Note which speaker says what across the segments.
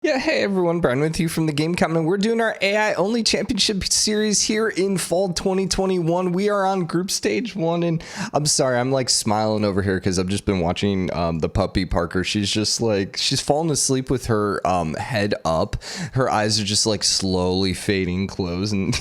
Speaker 1: Yeah, hey everyone, Brian with you from TheGameCommon. We're doing our AI only championship series here in fall 2021. We are on group stage 1, and I'm sorry, I'm like smiling over here because I've just been watching the puppy Parker. She's just like, she's fallen asleep with her head up. Her eyes are just like slowly fading closed, and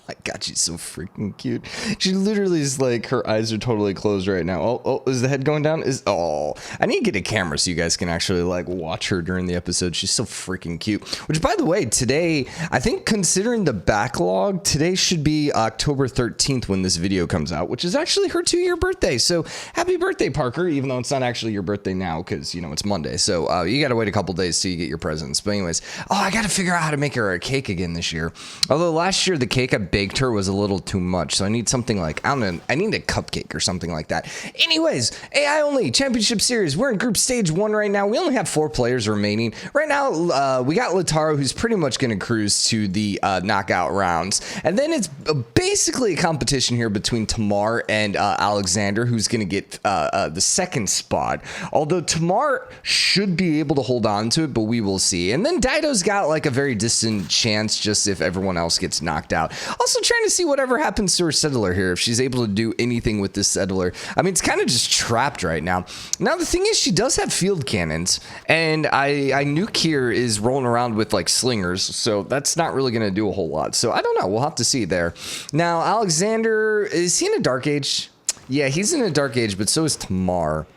Speaker 1: my God, she's so freaking cute. She literally is like, her eyes are totally closed right now. Oh, is the head going down? I need to get a camera so you guys can actually like watch her during the episode. She's so freaking cute. Which, by the way, today, I think considering the backlog, today should be October 13th when this video comes out, which is actually her 2-year birthday. So happy birthday, Parker, even though it's not actually your birthday now because, you know, it's Monday. So you got to wait a couple days till you get your presents. But anyways, I got to figure out how to make her a cake again this year. Although last year, the cake I baked her was a little too much, so I need something like, I don't know, I need a cupcake or something like that. Anyways, AI only championship series. We're in group stage 1 right now. We only have 4 players remaining right now. We got Lautaro, who's pretty much going to cruise to the knockout rounds, and then it's basically a competition here between Tamar and Alexander, who's going to get the second spot, although Tamar should be able to hold on to it, but we will see. And then Dido's got like a very distant chance just if everyone else gets knocked out. Also trying to see whatever happens to her settler here, if she's able to do anything with this settler. I mean, it's kind of just trapped right now. Now, the thing is, she does have field cannons, and I nuke here is rolling around with like slingers, so that's not really going to do a whole lot. So I don't know. We'll have to see there. Now, Alexander, is he in a dark age? Yeah, he's in a dark age, but so is Tamar.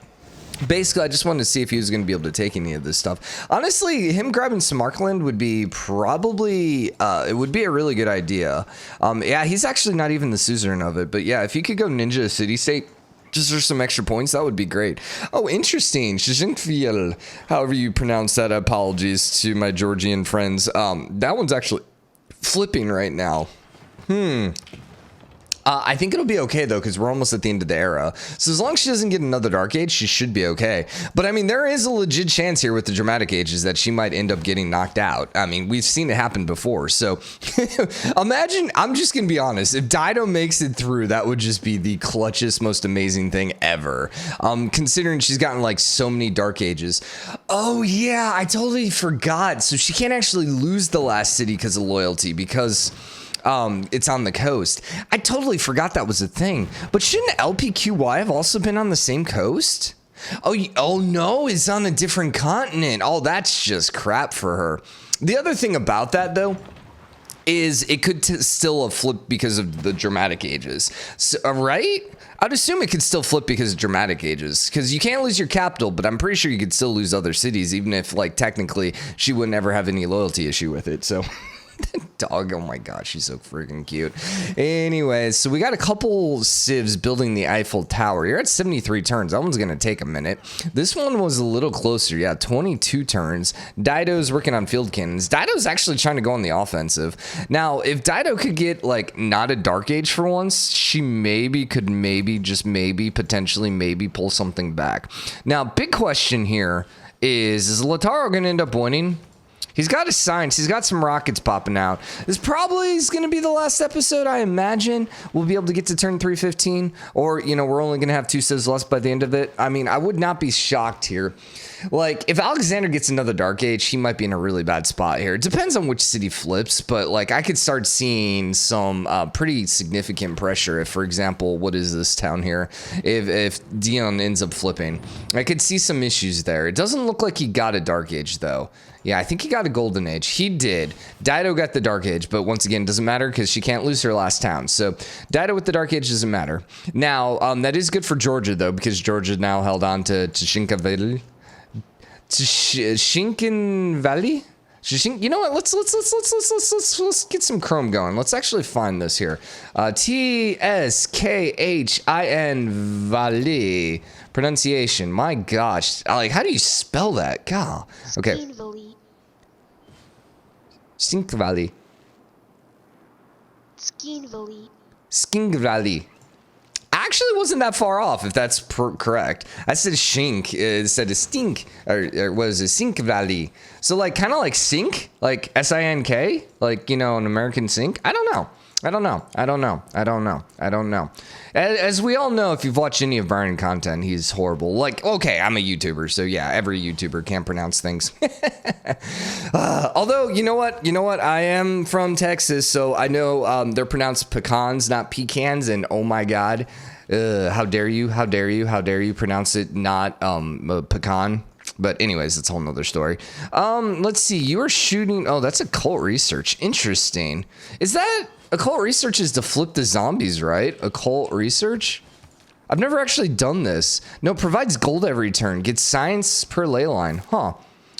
Speaker 1: Basically, I just wanted to see if he was going to be able to take any of this stuff. Honestly, him grabbing Samarkand would be probably, it would be a really good idea. Yeah, he's actually not even the suzerain of it. But yeah, if he could go ninja city state just for some extra points, that would be great. Oh, interesting. Shizhinkviel, however you pronounce that. Apologies to my Georgian friends. That one's actually flipping right now. I think it'll be okay, though, because we're almost at the end of the era. So as long as she doesn't get another Dark Age, she should be okay. But, I mean, there is a legit chance here with the Dramatic Ages that she might end up getting knocked out. I mean, we've seen it happen before. So imagine, I'm just going to be honest, if Dido makes it through, that would just be the clutchest, most amazing thing ever. Considering she's gotten, like, so many Dark Ages. Oh, yeah, I totally forgot. So she can't actually lose the last city because of loyalty, because it's on the coast. I totally forgot that was a thing. But shouldn't LPQY have also been on the same coast? Oh no, it's on a different continent. Oh, that's just crap for her. The other thing about that, though, is it could still have flipped because of the Dramatic Ages. So, right? I'd assume it could still flip because of Dramatic Ages, because you can't lose your capital, but I'm pretty sure you could still lose other cities, even if, like, technically she wouldn't ever have any loyalty issue with it. So dog, oh my gosh, she's so freaking cute. Anyways, so we got a couple civs building the Eiffel Tower. You're at 73 turns. That one's gonna take a minute. This one was a little closer. Yeah, 22 turns. Dido's working on field cannons. Dido's actually trying to go on the offensive. Now, if Dido could get like not a Dark Age for once, she could potentially pull something back. Now, big question here is Lautaro gonna end up winning? He's got his signs. He's got some rockets popping out. This probably is going to be the last episode, I imagine. We'll be able to get to turn 315. Or, you know, we're only going to have 2 civs left by the end of it. I mean, I would not be shocked here. Like, if Alexander gets another Dark Age, he might be in a really bad spot here. It depends on which city flips, but, like, I could start seeing some pretty significant pressure if, for example, what is this town here? If Dion ends up flipping. I could see some issues there. It doesn't look like he got a Dark Age, though. Yeah, I think he got a Golden Age. He did. Dido got the Dark Age, but once again, doesn't matter because she can't lose her last town. So Dido with the Dark Age doesn't matter. Now, that is good for Georgia, though, because Georgia now held on to Tshinkaveli. Shinkin Valley? You know what? Let's get some Chrome going. Let's actually find this here. Tskin Valley. Pronunciation. My gosh. Like, how do you spell that? God. Okay. Skink Valley. Skink Valley. Actually wasn't that far off, if that's correct. I said Shink instead of Stink, or was it Sink Valley? So like kind of like Sink, like S-I-N-K, like, you know, an American sink. I don't know. I don't know. As we all know, if you've watched any of Brian content, he's horrible. Like, okay, I'm a YouTuber, so yeah, every YouTuber can't pronounce things. Although, you know what? I am from Texas, so I know they're pronounced pecans, not pecans, and oh my God, how dare you pronounce it not pecan? But anyways, it's a whole nother story. Let's see. You are shooting. Oh, that's occult research. Interesting. Is that occult research is to flip the zombies, right? Occult research? I've never actually done this. No, provides gold every turn. Gets science per ley line. Huh.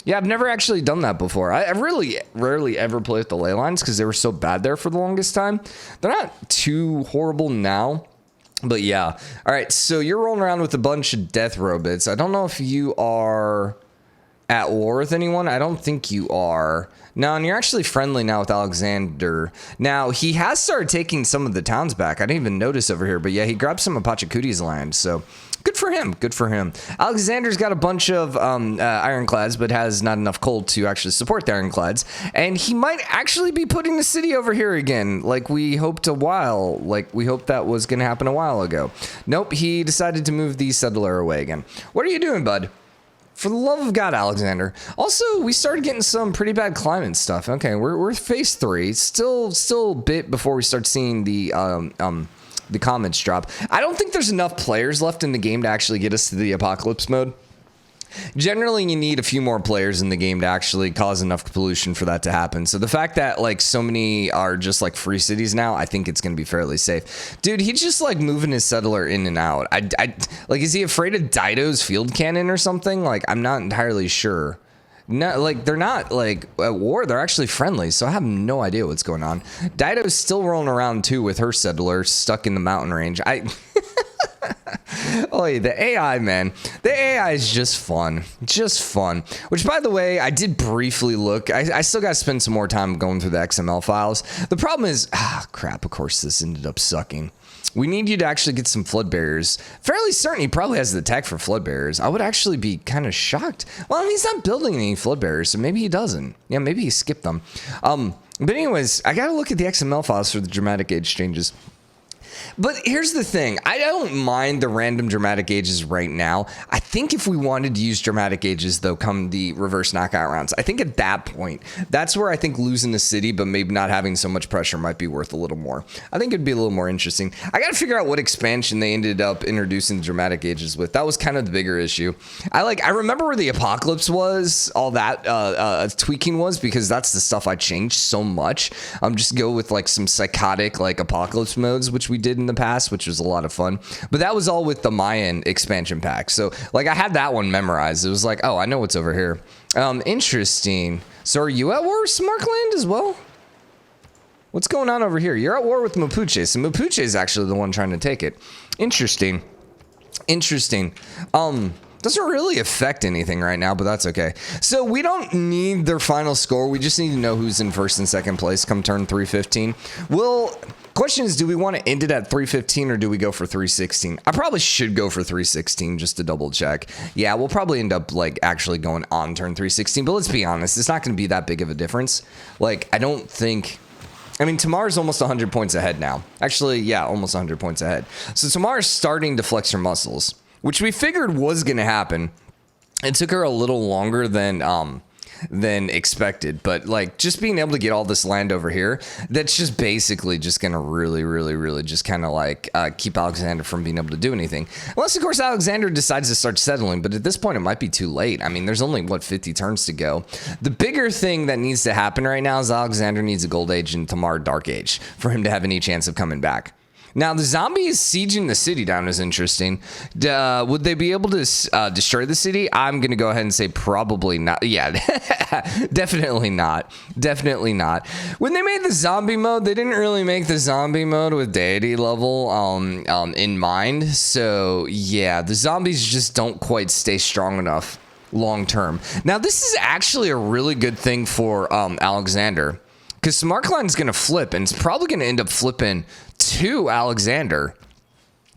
Speaker 1: Yeah, I've never actually done that before. I really rarely ever play with the ley lines because they were so bad there for the longest time. They're not too horrible now. But yeah. All right. So you're rolling around with a bunch of death robots. I don't know if you are at war with anyone. I don't think you are. No, and you're actually friendly now with Alexander. Now, he has started taking some of the towns back. I didn't even notice over here. But yeah, he grabbed some of Pachacuti's land. So good for him. Good for him. Alexander's got a bunch of ironclads, but has not enough coal to actually support the ironclads. And he might actually be putting the city over here again, like we hoped a while. Like we hoped that was going to happen a while ago. Nope, he decided to move the settler away again. What are you doing, bud? For the love of God, Alexander. Also, we started getting some pretty bad climate stuff. Okay, we're phase 3. Still a bit before we start seeing the comments drop. I don't think there's enough players left in the game to actually get us to the apocalypse mode. Generally, you need a few more players in the game to actually cause enough pollution for that to happen. So the fact that like so many are just like free cities now, I think it's going to be fairly safe. Dude, he's just like moving his settler in and out. Like, is he afraid of Dido's field cannon or something? Like, I'm not entirely sure. No, like they're not like at war. They're actually friendly. So I have no idea what's going on. Dido's still rolling around too with her settler stuck in the mountain range. Oh, yeah, the AI, man. The AI is just fun. Just fun. Which, by the way, I did briefly look. I still got to spend some more time going through the XML files. The problem is, crap, of course, this ended up sucking. We need you to actually get some flood barriers. Fairly certain he probably has the tech for flood barriers. I would actually be kind of shocked. Well, he's not building any flood barriers, so maybe he doesn't. Yeah, maybe he skipped them. But anyways, I got to look at the XML files for the dramatic age changes. But here's the thing. I don't mind the random dramatic ages right now. I think if we wanted to use dramatic ages, though, come the reverse knockout rounds, I think at that point, that's where I think losing the city, but maybe not having so much pressure might be worth a little more. I think it'd be a little more interesting. I got to figure out what expansion they ended up introducing the dramatic ages with. That was kind of the bigger issue. I remember where the apocalypse was, all that tweaking was, because that's the stuff I changed so much. Just go with like some psychotic like apocalypse modes, which we did in the past, which was a lot of fun. But that was all with the Mayan expansion pack. So like I had that one memorized. It was like, oh, I know what's over here. Interesting. So are you at war with Smartland as well? What's going on over here? You're at war with Mapuche. So Mapuche is actually the one trying to take it. Interesting. Doesn't really affect anything right now, but that's okay. So we don't need their final score. We just need to know who's in first and second place come turn 315. Question is, do we want to end it at 315 or do we go for 316? I probably should go for 316 just to double check. Yeah, we'll probably end up like actually going on turn 316, but let's be honest, it's not going to be that big of a difference. Like, I don't think... I mean, Tamar's almost 100 points ahead now. Actually, yeah, almost 100 points ahead. So Tamar's starting to flex her muscles, which we figured was going to happen. It took her a little longer than expected, but like just being able to get all this land over here, that's just basically just gonna really just kind of like keep Alexander from being able to do anything, unless of course Alexander decides to start settling. But at this point it might be too late. I mean, there's only 50 turns to go. The bigger thing that needs to happen right now is Alexander needs a gold age and Tamar dark age for him to have any chance of coming back. Now, the zombies sieging the city down is interesting. Would they be able to destroy the city? I'm going to go ahead and say probably not. Yeah, definitely not. Definitely not. When they made the zombie mode, they didn't really make the zombie mode with deity level in mind. So, yeah, the zombies just don't quite stay strong enough long term. Now, this is actually a really good thing for Alexander, because SmartCline's going to flip, and it's probably going to end up flipping to Alexander.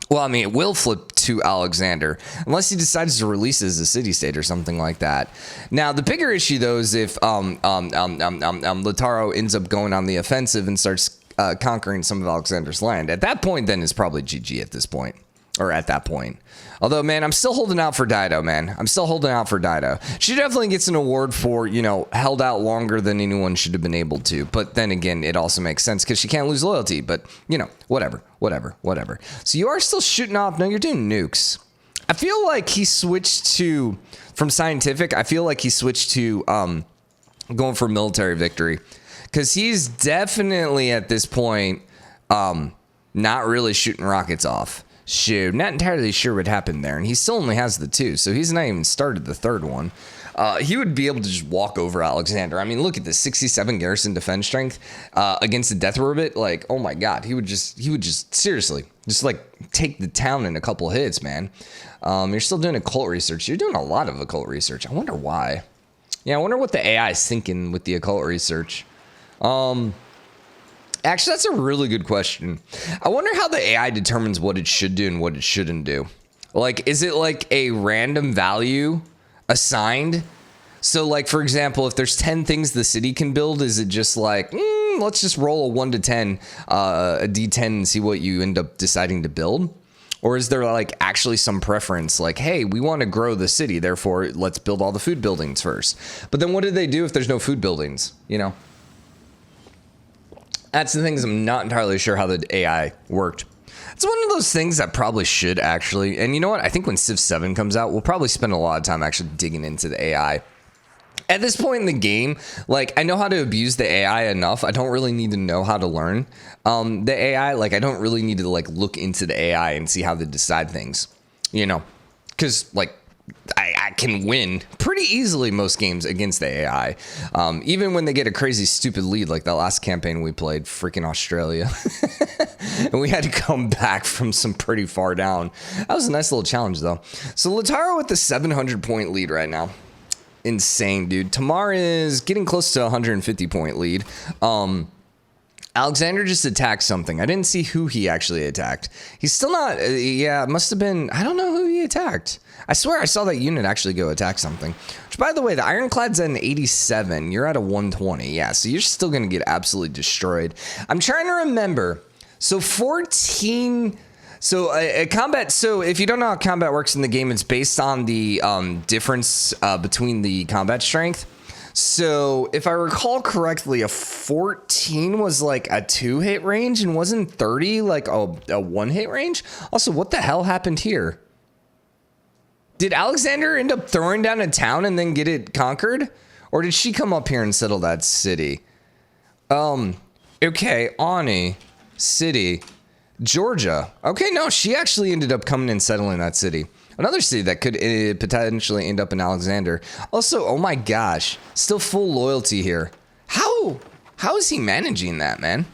Speaker 1: Well, I mean, it will flip to Alexander, unless he decides to release it as a city-state or something like that. Now, the bigger issue, though, is if Lautaro ends up going on the offensive and starts conquering some of Alexander's land. At that point, then, it's probably GG at this point. Or at that point. Although, man, I'm still holding out for Dido, man. I'm still holding out for Dido. She definitely gets an award for, you know, held out longer than anyone should have been able to. But then again, it also makes sense because she can't lose loyalty. But, you know, whatever. So you are still shooting off. No, you're doing nukes. I feel like he switched to, from scientific, I feel like he switched to going for military victory. Because he's definitely, at this point, not really shooting rockets off. Shoot, not entirely sure what happened there, and he still only has the 2, so he's not even started the 3rd one. He would be able to just walk over Alexander. I mean, look at this, 67 garrison defense strength against the death orbit. Like, oh my god, he would just seriously just like take the town in a couple hits, man. You're still doing occult research. You're doing a lot of occult research. I wonder why. Yeah, I wonder what the AI is thinking with the occult research. Actually, that's a really good question. I wonder how the AI determines what it should do and what it shouldn't do. Like, is it like a random value assigned? So, like, for example, if there's 10 things the city can build, is it just like, let's just roll a 1 to 10, a D10 and see what you end up deciding to build? Or is there like actually some preference like, hey, we want to grow the city, therefore let's build all the food buildings first. But then what do they do if there's no food buildings, you know? That's the things I'm not entirely sure how the AI worked. It's one of those things that probably should actually, and you know what? I think when Civ 7 comes out, we'll probably spend a lot of time actually digging into the AI. At this point in the game, like, I know how to abuse the AI enough. I don't really need to know how to learn the AI. Like, I don't really need to, like, look into the AI and see how they decide things, you know? Because, like, I can win pretty easily most games against the AI. Even when they get a crazy, stupid lead, like that last campaign we played, freaking Australia. And we had to come back from some pretty far down. That was a nice little challenge, though. So Lautaro with the 700-point lead right now. Insane, dude. Tamar is getting close to a 150-point lead. Alexander just attacked something. I didn't see who he actually attacked. He's still not... yeah, it must have been... I don't know who he attacked. I swear I saw that unit actually go attack something. Which, by the way, the Ironclad's at an 87. You're at a 120. Yeah, so you're still going to get absolutely destroyed. I'm trying to remember. So 14... So a combat, so if you don't know how combat works in the game, it's based on the difference between the combat strength. So if I recall correctly, a 14 was like a 2-hit range and wasn't 30 like a 1-hit range. Also, what the hell happened here? Did Alexander end up throwing down a town and then get it conquered? Or did she come up here and settle that city? Okay, Ani, city, Georgia. Okay, no, she actually ended up coming and settling that city. Another city that could potentially end up in Alexander. Also, oh my gosh, still full loyalty here. How is he managing that, man?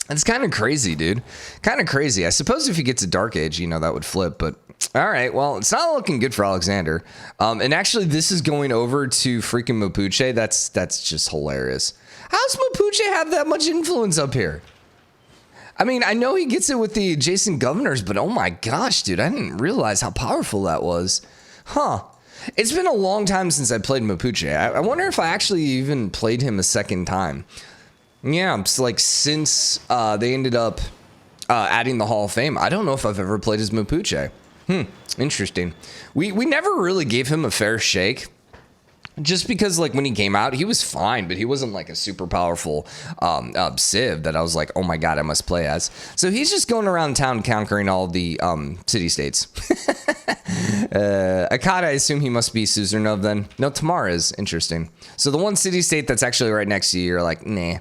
Speaker 1: It's kind of crazy, dude. Kind of crazy. I suppose if he gets a Dark Age, you know, that would flip, but all right, well, it's not looking good for Alexander. And actually, this is going over to freaking Mapuche. That's just hilarious. How does Mapuche have that much influence up here? I mean, I know he gets it with the adjacent governors, but oh my gosh, dude, I didn't realize how powerful that was. Huh. It's been a long time since I played Mapuche. I wonder if I actually even played him a second time. Yeah, it's like since they ended up adding the Hall of Fame, I don't know if I've ever played as Mapuche. Interesting. We never really gave him a fair shake. Just because, like, when he came out, he was fine, but he wasn't, like, a super powerful civ that I was like, oh, my God, I must play as. So he's just going around town conquering all the city-states. Akkad, I assume he must be Suzernov then. No, Tamar is. Interesting. So the one city-state that's actually right next to you, you're like, nah.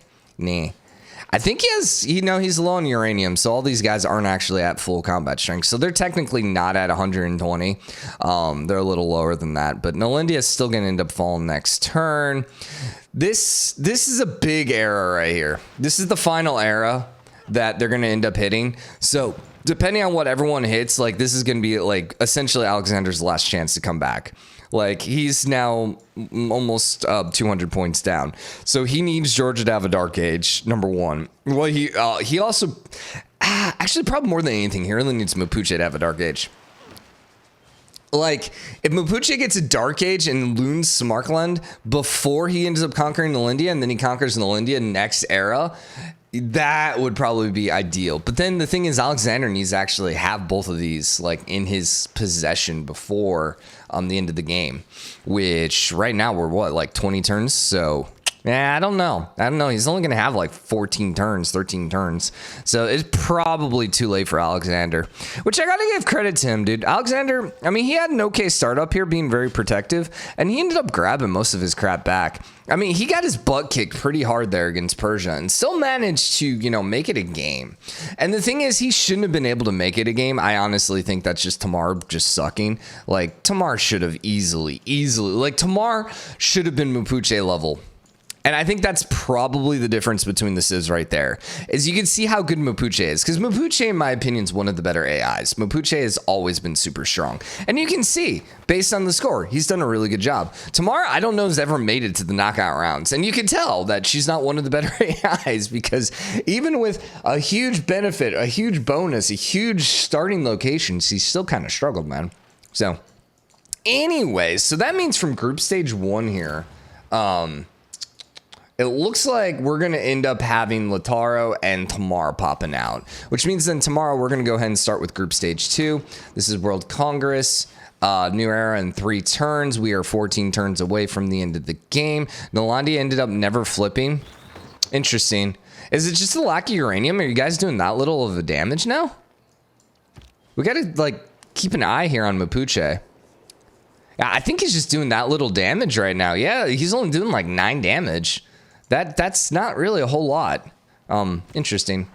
Speaker 1: I think he has, you know, he's low on uranium, so all these guys aren't actually at full combat strength. So they're technically not at 120. They're a little lower than that, but Nolindia is still going to end up falling next turn. This is a big era right here. This is the final era that they're going to end up hitting. So depending on what everyone hits, like, this is going to be like essentially Alexander's last chance to come back. Like, he's now almost 200 points down. So he needs Georgia to have a Dark Age, number one. Well, he also... actually, probably more than anything, he really needs Mapuche to have a Dark Age. Like, if Mapuche gets a Dark Age and loons Samarkand before he ends up conquering Nolindia, and then he conquers Nolindia next era, That would probably be ideal. But then the thing is, Alexander needs to actually have both of these like in his possession before the end of the game, which right now we're what, like 20 turns? So yeah, I don't know. He's only going to have like 14 turns, 13 turns. So it's probably too late for Alexander, which I got to give credit to him, dude. Alexander, I mean, he had an okay start up here being very protective, and he ended up grabbing most of his crap back. I mean, he got his butt kicked pretty hard there against Persia and still managed to, you know, make it a game. And the thing is, he shouldn't have been able to make it a game. I honestly think that's just Tamar just sucking. Like, Tamar should have easily, like, Tamar should have been Mapuche level. And I think that's probably the difference between the civs right there, is you can see how good Mapuche is, because Mapuche, in my opinion, is one of the better AIs. Mapuche has always been super strong. And you can see, based on the score, he's done a really good job. Tamar, I don't know, has ever made it to the knockout rounds. And you can tell that she's not one of the better AIs, because even with a huge benefit, a huge bonus, a huge starting location, she's still kind of struggled, man. So, anyways, so that means from group stage 1 here, it looks like we're going to end up having Lautaro and Tamar popping out, which means then tomorrow we're going to go ahead and start with group stage 2. This is World Congress, new era in 3 turns. We are 14 turns away from the end of the game. Nolandia ended up never flipping. Interesting. Is it just a lack of uranium? Are you guys doing that little of a damage now? We got to like keep an eye here on Mapuche. I think he's just doing that little damage right now. Yeah, he's only doing like 9 damage. That's not really a whole lot. Interesting.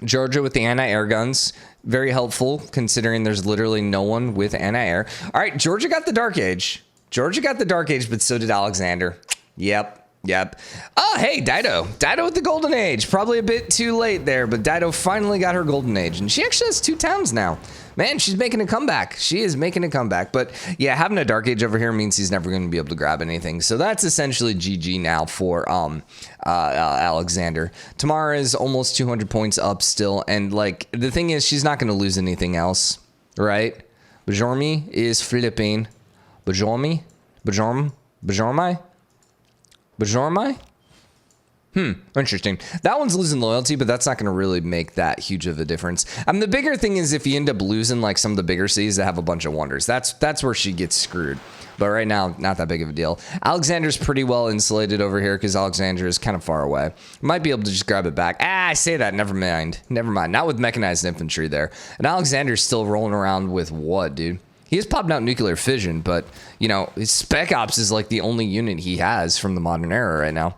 Speaker 1: Georgia with the anti-air guns. Very helpful, considering there's literally no one with anti-air. All right, Georgia got the Dark Age. But so did Alexander. Yep. Oh, hey, Dido. Dido with the Golden Age. Probably a bit too late there, but Dido finally got her Golden Age. And she actually has 2 towns now. Man, she's making a comeback. She is making a comeback. But yeah, having a Dark Age over here means he's never going to be able to grab anything. So that's essentially GG now for Alexander. Tamar is almost 200 points up still. And like, the thing is, she's not going to lose anything else, right? Bajormi is flipping. Bajormi? Interesting. That one's losing loyalty, but that's not going to really make that huge of a difference. The bigger thing is if you end up losing like some of the bigger cities that have a bunch of wonders. That's where she gets screwed. But right now, not that big of a deal. Alexander's pretty well insulated over here because Alexander is kind of far away. Might be able to just grab it back. I say that. Never mind. Not with mechanized infantry there. And Alexander's still rolling around with what, dude? He has popped out nuclear fission, but, you know, his Spec Ops is like the only unit he has from the modern era right now.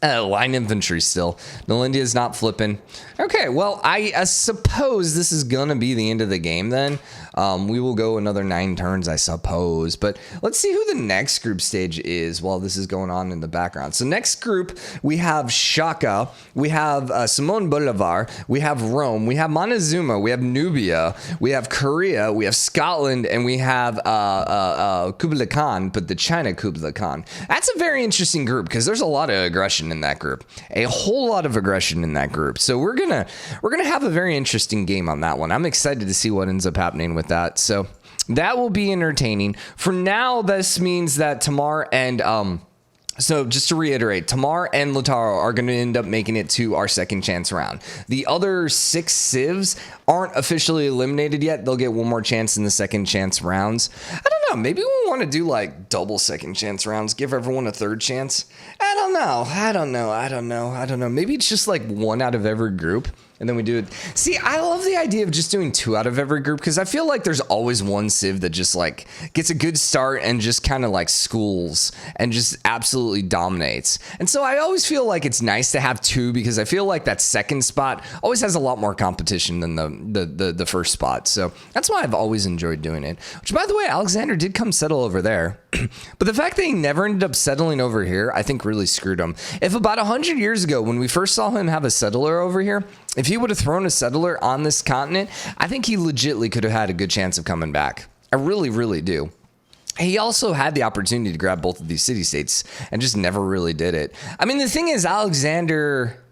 Speaker 1: Line infantry still. Nolandia is not flipping. Okay, well, I suppose this is going to be the end of the game then. We will go another 9 turns, I suppose. But let's see who the next group stage is while this is going on in the background. So next group, we have Shaka. We have Simon Bolivar. We have Rome. We have Montezuma. We have Nubia. We have Korea. We have Scotland. And we have Kublai Khan, but the China Kublai Khan. That's a very interesting group because there's a lot of aggression in that group, a whole lot of aggression in that group. So we're gonna have a very interesting game on that one. I'm excited to see what ends up happening with that. So that will be entertaining. For now, this means that Tamar and so just to reiterate, Tamar and Lautaro are going to end up making it to our second chance round. The other 6 civs aren't officially eliminated yet. They'll get one more chance in the second chance rounds. I don't know. Maybe we want to do like double second chance rounds. Give everyone a third chance. I don't know. Maybe it's just like 1 out of every group. And then we do it. See, I love the idea of just doing 2 out of every group because I feel like there's always one civ that just like gets a good start and just kind of like schools and just absolutely dominates. And so I always feel like it's nice to have 2 because I feel like that second spot always has a lot more competition than the first spot. So that's why I've always enjoyed doing it. Which, by the way, Alexander did come settle over there. But the fact that he never ended up settling over here, I think really screwed him. If about 100 years ago, when we first saw him have a settler over here, if he would have thrown a settler on this continent, I think he legitimately could have had a good chance of coming back. I really, really do. He also had the opportunity to grab both of these city-states and just never really did it. I mean, the thing is, Alexander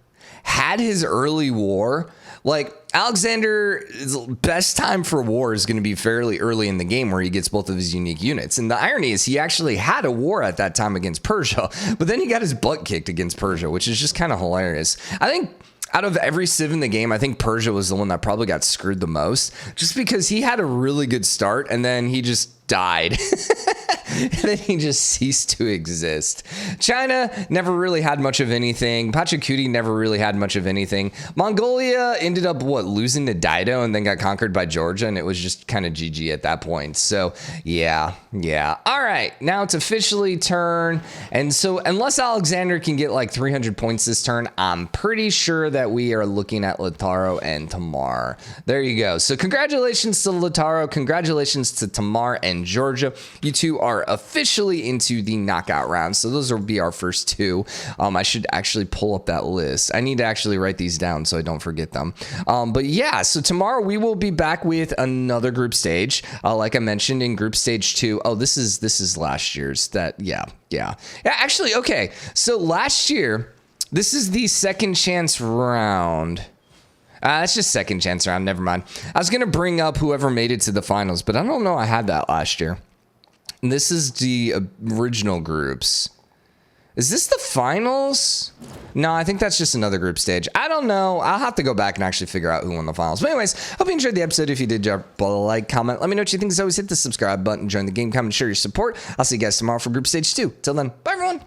Speaker 1: had his early war, like Alexander's best time for war is going to be fairly early in the game where he gets both of his unique units. And the irony is he actually had a war at that time against Persia, but then he got his butt kicked against Persia, which is just kind of hilarious. I think out of every civ in the game, I think Persia was the one that probably got screwed the most, just because he had a really good start and then he just died. And then he just ceased to exist. China never really had much of anything. Pachacuti never really had much of anything. Mongolia ended up, losing to Dido and then got conquered by Georgia, and it was just kind of GG at that point. So, yeah. All right, now it's officially turn. And so unless Alexander can get like 300 points this turn, I'm pretty sure that we are looking at Lautaro and Tamar. There you go. So congratulations to Lautaro. Congratulations to Tamar and Georgia. You two are officially into the knockout round. So those will be our first two. I should actually pull up that list. I need to actually write these down so I don't forget them. But yeah, so tomorrow we will be back with another group stage. Like I mentioned in group stage 2. Oh, this is last year's. Yeah. Actually, okay. So last year, this is the second chance round. It's just second chance round. Never mind. I was going to bring up whoever made it to the finals, but I don't know I had that last year. And this is the original groups. Is this the finals? No, I think that's just another group stage. I don't know. I'll have to go back and actually figure out who won the finals. But anyways, hope you enjoyed the episode. If you did, drop a like, comment. Let me know what you think. As always, hit the subscribe button, join the game, comment, share your support. I'll see you guys tomorrow for group stage 2. Till then, bye everyone.